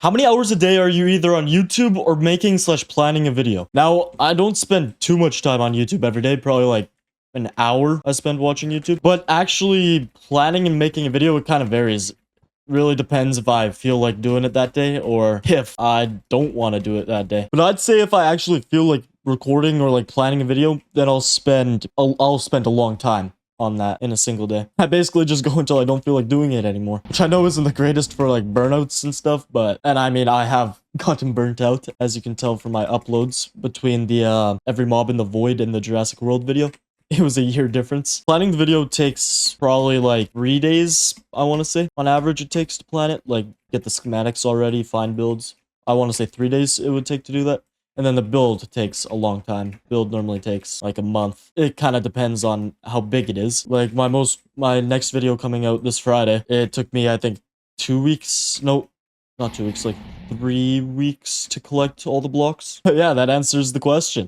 How many hours a day are you either on YouTube or making/planning a video? Now, I don't spend too much time on YouTube every day, probably like an hour I spend watching YouTube. But actually planning and making a video, it kind of varies. Really depends if I feel like doing it that day or if I don't want to do it that day. But I'd say if I actually feel like recording or like planning a video, then I'll spend a long time on that in a single day. I basically just go until I don't feel like doing it anymore, which I know isn't the greatest for like burnouts and stuff, and I mean, I have gotten burnt out, as you can tell from my uploads between the Every Mob in the Void and the Jurassic World video. It was a year difference. Planning the video takes probably like 3 days, I want to say. On average, it takes to plan it. Like, get the schematics already, find builds. I want to say 3 days it would take to do that. And then the build takes a long time. Build normally takes like a month. It kind of depends on how big it is. Like, my next video coming out this Friday, it took me, I think, 2 weeks. No, not 2 weeks, like 3 weeks to collect all the blocks. But yeah, that answers the question.